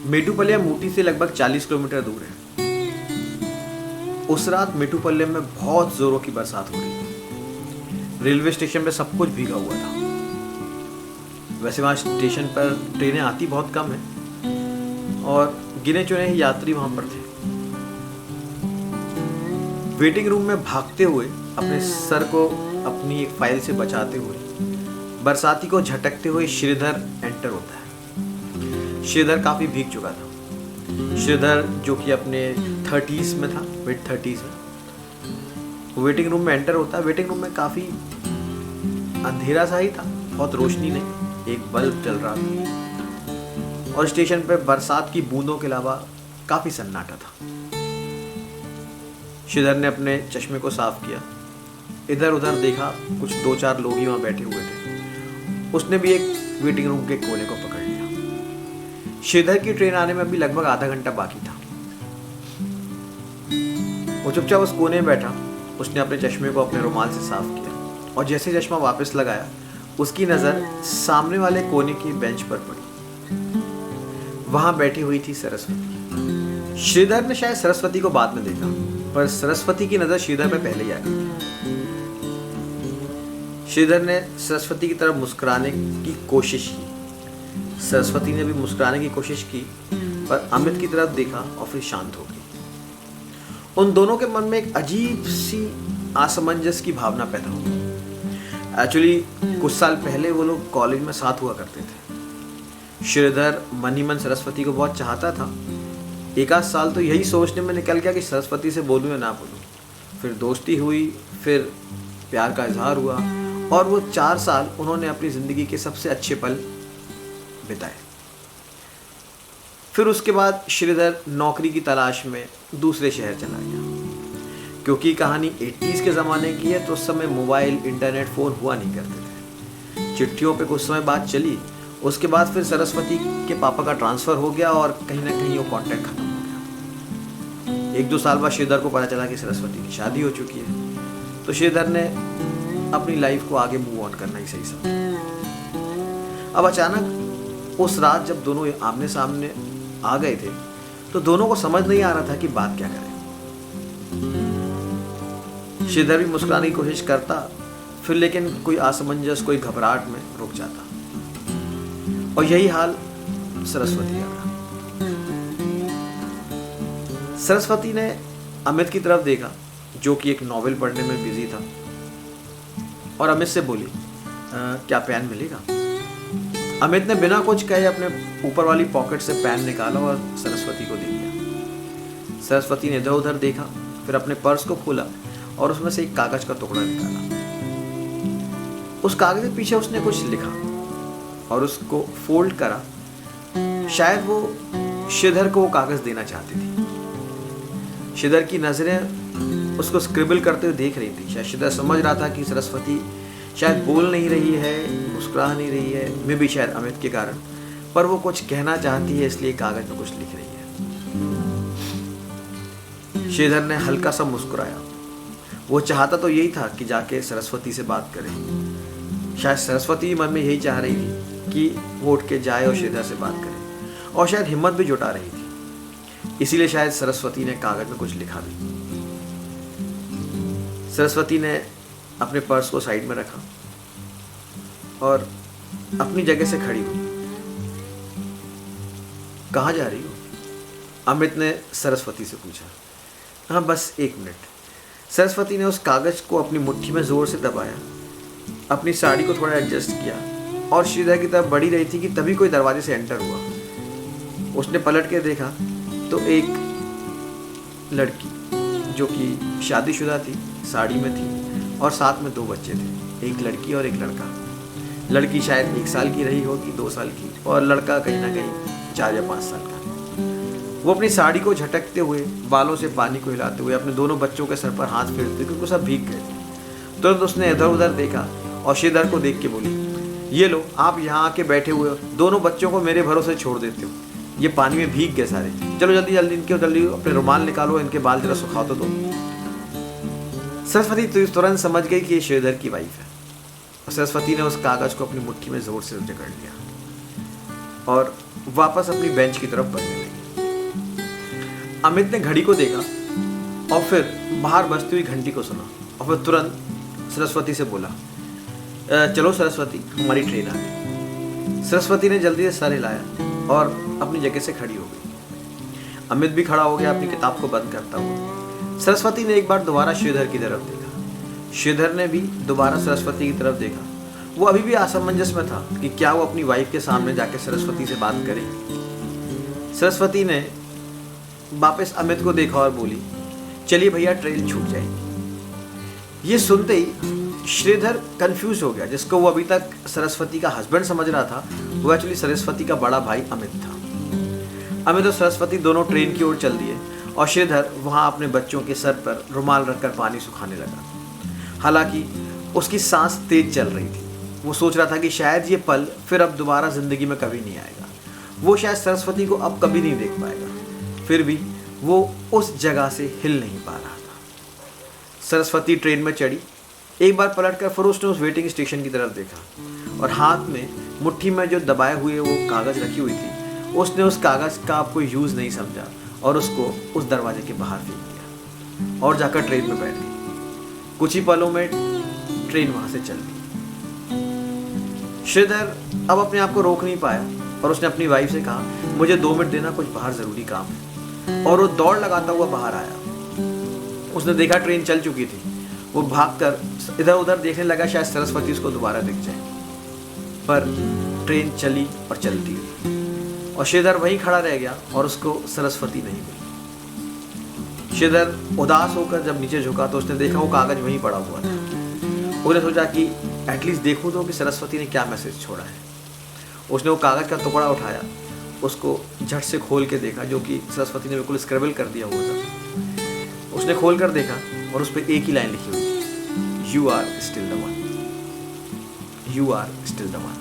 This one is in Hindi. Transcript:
मेटुपालयम ऊटी से लगभग 40 किलोमीटर दूर है। उस रात मेटुपालयम में बहुत जोरों की बरसात हो रही थी। रेलवे स्टेशन पे सब कुछ भीगा हुआ था। वैसे वहाँ स्टेशन पर ट्रेनें आती बहुत कम है और गिने चुने ही यात्री वहाँ पर थे। वेटिंग रूम में भागते हुए, अपने सर को अपनी एक फाइल से बचाते हुए, बरसाती को झटकते हुए श्रीधर एंटर होता है। श्रीधर काफ़ी भीग चुका था। श्रीधर जो कि अपने 30s में था, मिड 30s में, वेटिंग रूम में एंटर होता है। वेटिंग रूम में काफ़ी अंधेरा सा ही था, बहुत रोशनी नहीं, एक बल्ब जल रहा था और स्टेशन पर बरसात की बूंदों के अलावा काफ़ी सन्नाटा था। श्रीधर ने अपने चश्मे को साफ किया, इधर उधर देखा, कुछ 2-4 लोग ही वहाँ बैठे हुए थे। उसने भी एक वेटिंग रूम के कोने को पकड़ लिया। श्रीधर की ट्रेन आने में अभी लगभग आधा घंटा बाकी था। वो चुपचाप उस कोने में बैठा। उसने अपने चश्मे को अपने रुमाल से साफ किया और जैसे चश्मा वापस लगाया, उसकी नज़र सामने वाले कोने की बेंच पर पड़ी। वहां बैठी हुई थी सरस्वती। श्रीधर ने शायद सरस्वती को बाद में देखा, पर सरस्वती की नज़र श्रीधर पे पहले ही आ गई थी। श्रीधर ने सरस्वती की तरफ मुस्कुराने की कोशिश की। सरस्वती ने भी मुस्कुराने की कोशिश की, पर अमित की तरफ देखा और फिर शांत हो गई। उन दोनों के मन में एक अजीब सी असमंजस की भावना पैदा हो गई। एक्चुअली कुछ साल पहले वो लोग कॉलेज में साथ हुआ करते थे। श्रीधर मन ही मन सरस्वती को बहुत चाहता था। एक आध साल तो यही सोचने में निकल गया कि सरस्वती से बोलूं या ना बोलूं। फिर दोस्ती हुई, फिर प्यार का इजहार हुआ और वो 4 साल उन्होंने अपनी ज़िंदगी के सबसे अच्छे पल बिताए। फिर उसके बाद श्रीधर नौकरी की तलाश में दूसरे शहर चला गया। क्योंकि कहानी 80s के ज़माने की है, तो उस समय मोबाइल, इंटरनेट, फ़ोन हुआ नहीं करते थे। चिट्ठियों पे कुछ समय बात चली। उसके बाद फिर सरस्वती के पापा का ट्रांसफ़र हो गया और कहीं ना कहीं वो कॉन्टैक्ट खत्म हो गया। 1-2 साल बाद श्रीधर को पता चला कि सरस्वती की शादी हो चुकी है। तो श्रीधर ने अपनी लाइफ को आगे मूव ऑन करना ही सही समझा। अब अचानक उस रात जब दोनों आमने सामने आ गए थे, तो दोनों को समझ नहीं आ रहा था कि बात क्या करें। श्रीधर भी मुस्कुराने की कोशिश करता, फिर लेकिन कोई असमंजस, कोई घबराहट में रुक जाता। और यही हाल सरस्वती का। सरस्वती ने अमित की तरफ देखा, जो कि एक नॉवेल पढ़ने में बिजी था, और अमित से बोली, क्या पेन मिलेगा? अमित ने बिना कुछ कहे अपने ऊपर वाली पॉकेट से पेन निकाला और सरस्वती को दे दिया। सरस्वती ने इधर उधर देखा, फिर अपने पर्स को खोला और उसमें से एक कागज का टुकड़ा निकाला। उस कागज के पीछे उसने कुछ लिखा और उसको फोल्ड करा। शायद वो श्रीधर को वो कागज देना चाहती थी। श्रीधर की नजरें उसको स्क्रिबल करते हुए देख रही थी। शायद श्रीधर समझ रहा था कि सरस्वती शायद बोल नहीं रही है, मुस्कुरा नहीं रही है, मे भी शायद अमित के कारण, पर वो कुछ कहना चाहती है, इसलिए कागज में कुछ लिख रही है। श्रीधर ने हल्का सा मुस्कुराया। वो चाहता तो यही था कि जाके सरस्वती से बात करे। शायद सरस्वती मन में यही चाह रही थी कि वो उठ के जाए और श्रीधर से बात करे, और शायद हिम्मत भी जुटा रही थी। इसीलिए शायद सरस्वती ने कागज में कुछ लिखा भी। सरस्वती ने अपने पर्स को साइड में रखा और अपनी जगह से खड़ी हुई। कहाँ जा रही हो? अमित ने सरस्वती से पूछा। हाँ, बस 1 मिनट। सरस्वती ने उस कागज को अपनी मुट्ठी में जोर से दबाया, अपनी साड़ी को थोड़ा एडजस्ट किया और श्रीधर की तरफ बढ़ी रही थी कि तभी कोई दरवाजे से एंटर हुआ। उसने पलट के देखा तो एक लड़की जो कि शादीशुदा थी, साड़ी में थी, और साथ में 2 बच्चे थे, एक लड़की और एक लड़का। लड़की शायद 1 साल की रही होगी, 2 साल की, और लड़का कहीं ना कहीं 4 या 5 साल का। वो अपनी साड़ी को झटकते हुए, बालों से पानी को हिलाते हुए अपने दोनों बच्चों के सर पर हाथ फेरते, क्योंकि सब भीग गए थे। तुरंत उसने इधर उधर देखा और श्रीधर को देख के बोली, ये लो, आप यहाँ आके बैठे हुए हो, दोनों बच्चों को मेरे भरोसे छोड़ देते हो, ये पानी में भीग गए सारे, चलो जल्दी जल्दी इनके जल्दी अपने रुमाल निकालो, इनके बाल जरा सुखाओ तो दो। सरस्वती तुरंत समझ गई कि ये श्रीधर की वाइफ है, और सरस्वती ने उस कागज को अपनी मुट्ठी में जोर से जकड़ लिया और वापस अपनी बेंच की तरफ बढ़ने लगी। अमित ने घड़ी को देखा और फिर बाहर बजती हुई घंटी को सुना और फिर तुरंत सरस्वती से बोला, चलो सरस्वती, हमारी ट्रेन आ गई। सरस्वती ने जल्दी से सर हिलाया और अपनी जगह से खड़ी हो गई। अमित भी खड़ा हो गया अपनी किताब को बंद करता हुआ। सरस्वती ने एक बार दोबारा श्रीधर की तरफ देखा। श्रीधर ने भी दोबारा सरस्वती की तरफ देखा। वो अभी भी असमंजस में था कि क्या वो अपनी वाइफ के सामने जाके सरस्वती से बात करे। सरस्वती ने वापस अमित को देखा और बोली, चलिए भैया, ट्रेन छूट जाएगी। ये सुनते ही श्रीधर कंफ्यूज हो गया। जिसको वो अभी तक सरस्वती का हस्बैंड समझ रहा था, वो एक्चुअली सरस्वती का बड़ा भाई अमित था। अमित और सरस्वती दोनों ट्रेन की ओर चल दिए और श्रीधर वहाँ अपने बच्चों के सर पर रुमाल रखकर पानी सुखाने लगा। हालांकि उसकी सांस तेज चल रही थी। वो सोच रहा था कि शायद ये पल फिर अब दोबारा जिंदगी में कभी नहीं आएगा। वो शायद सरस्वती को अब कभी नहीं देख पाएगा। फिर भी वो उस जगह से हिल नहीं पा रहा था। सरस्वती ट्रेन में चढ़ी। एक बार पलटकर फिर उसने उस वेटिंग स्टेशन की तरफ देखा और हाथ में मुट्ठी में जो दबाए हुए वो कागज़ रखी हुई थी, उसने उस कागज़ का अब कोई यूज़ नहीं समझा और उसको उस दरवाजे के बाहर फेंक दिया और जाकर ट्रेन में बैठ गई। कुछ ही पलों में ट्रेन वहाँ से चल दी। श्रीधर अब अपने आप को रोक नहीं पाया और उसने अपनी वाइफ से कहा, मुझे 2 मिनट देना, कुछ बाहर ज़रूरी काम है। और वो दौड़ लगाता हुआ बाहर आया। उसने देखा ट्रेन चल चुकी थी। वो भागकर इधर उधर देखने लगा, शायद सरस्वती उसको दोबारा दिख जाए। पर ट्रेन चली और चलती रही और श्रीधर वहीं खड़ा रह गया और उसको सरस्वती नहीं मिली। श्रीधर उदास होकर जब नीचे झुका तो उसने देखा वो कागज वहीं पड़ा हुआ था। उसने सोचा कि एटलीस्ट देखूं तो कि सरस्वती ने क्या मैसेज छोड़ा है। उसने वो कागज का टुकड़ा उठाया, उसको झट से खोल के देखा, जो कि सरस्वती ने बिल्कुल स्क्रिबल कर दिया हुआ था। उसने खोल कर देखा और उस पर एक ही लाइन लिखी हुई थी, you are still the one, you are still the one.